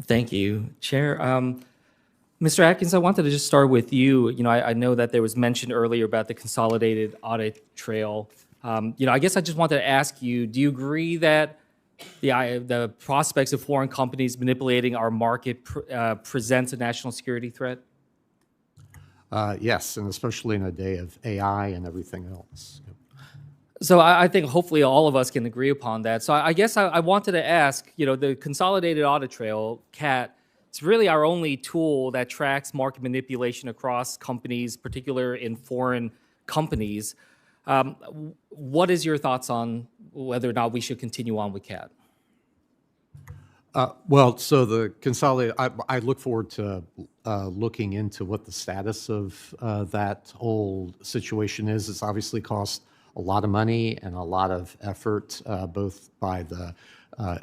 Thank you, Chair. Mr. Atkins, I wanted to just start with you. I know that there was mention earlier about the consolidated audit trail. I guess I just wanted to ask you, do you agree that the prospects of foreign companies manipulating our market presents a national security threat? Yes, and especially in a day of AI and everything else. So I think hopefully all of us can agree upon that. So I guess I wanted to ask, the Consolidated Audit Trail, CAT, it's really our only tool that tracks market manipulation across companies, particularly in foreign companies. What is your thoughts on whether or not we should continue on with CAT? So the Consolidated, I look forward to looking into what the status of that whole situation is. It's obviously cost a lot of money and a lot of effort, both by the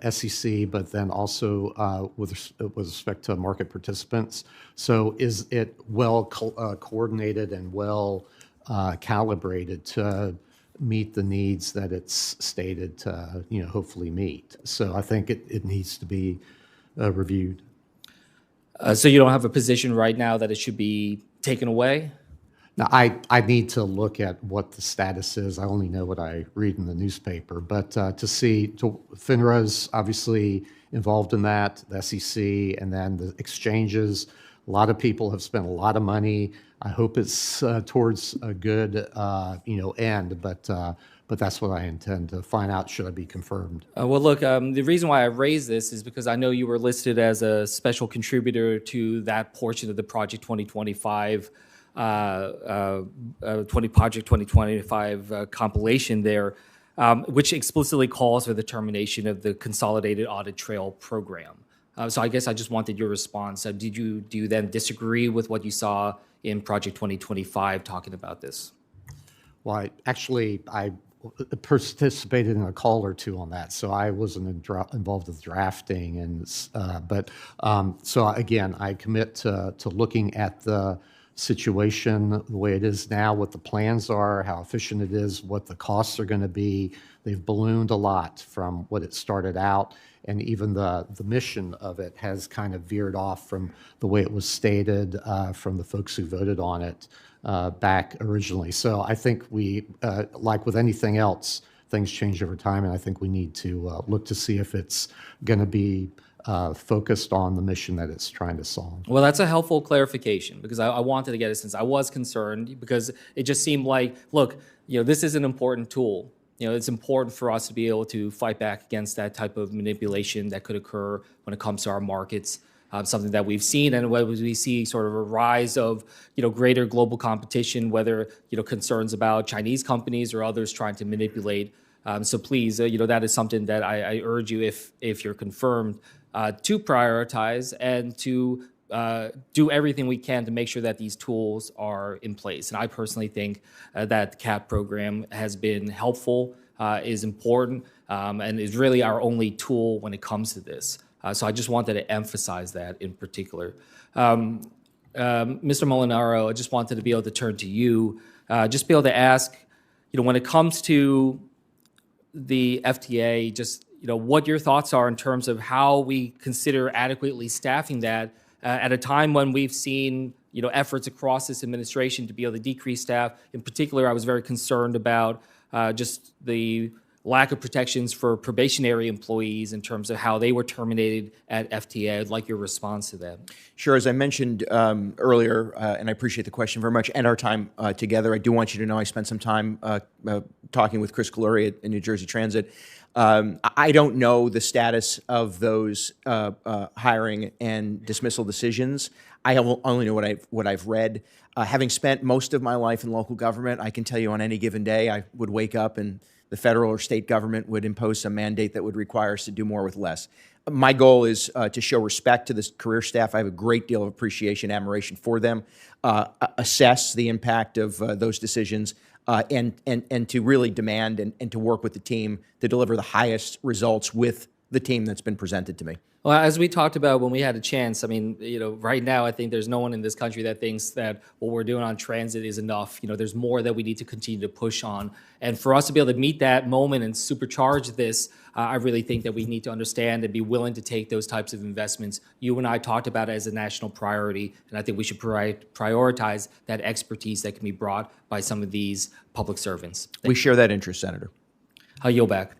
SEC, but then also with respect to market participants. So is it well coordinated and well calibrated to meet the needs that it's stated to, hopefully meet? So I think it needs to be reviewed. So you don't have a position right now that it should be taken away? Now, I need to look at what the status is. I only know what I read in the newspaper. But FINRA's obviously involved in that, the SEC, and then the exchanges. A lot of people have spent a lot of money. I hope it's towards a good, end. But that's what I intend to find out should I be confirmed. Well, look, the reason why I raised this is because I know you were listed as a special contributor to that portion of the Project 2025 Project 2025 compilation there, which explicitly calls for the termination of the Consolidated Audit Trail program. So I guess I just wanted your response. Do you then disagree with what you saw in Project 2025 talking about this? Well, I participated in a call or two on that, so I wasn't involved with drafting. So again, I commit to looking at the situation the way it is now, what the plans are, how efficient it is, what the costs are going to be. They've ballooned a lot from what it started out, and even the mission of it has kind of veered off from the way it was stated from the folks who voted on it back originally. So I think we, like with anything else, things change over time, and I think we need to look to see if it's going to be focused on the mission that it's trying to solve. Well, that's a helpful clarification, because I wanted to get it, since I was concerned, because it just seemed like, look, this is an important tool. It's important for us to be able to fight back against that type of manipulation that could occur when it comes to our markets. Something that we've seen, and whether we see sort of a rise of greater global competition, whether concerns about Chinese companies or others trying to manipulate. So please, that is something that I urge you, if you're confirmed, to prioritize and to do everything we can to make sure that these tools are in place. And I personally think that the CAT program has been helpful, is important, and is really our only tool when it comes to this. So I just wanted to emphasize that in particular. Mr. Molinaro, I just wanted to be able to turn to you, just be able to ask, when it comes to the FTA, just what your thoughts are in terms of how we consider adequately staffing that at a time when we've seen efforts across this administration to be able to decrease staff. In particular, I was very concerned about just the lack of protections for probationary employees in terms of how they were terminated at FTA. I'd like your response to that. Sure. As I mentioned earlier, and I appreciate the question very much, and our time together, I do want you to know I spent some time talking with Chris Galuri at New Jersey Transit. I don't know the status of those hiring and dismissal decisions. I only know what I've read. Having spent most of my life in local government, I can tell you on any given day, I would wake up and the federal or state government would impose some mandate that would require us to do more with less. My goal is to show respect to this career staff. I have a great deal of appreciation, admiration for them, assess the impact of those decisions, and to really demand and to work with the team to deliver the highest results with the team that's been presented to me. Well, as we talked about when we had a chance, I mean, right now I think there's no one in this country that thinks that what we're doing on transit is enough. There's more that we need to continue to push on. And for us to be able to meet that moment and supercharge this, I really think that we need to understand and be willing to take those types of investments. You and I talked about it as a national priority, and I think we should prioritize that expertise that can be brought by some of these public servants. We share that interest, Senator. I'll yield back.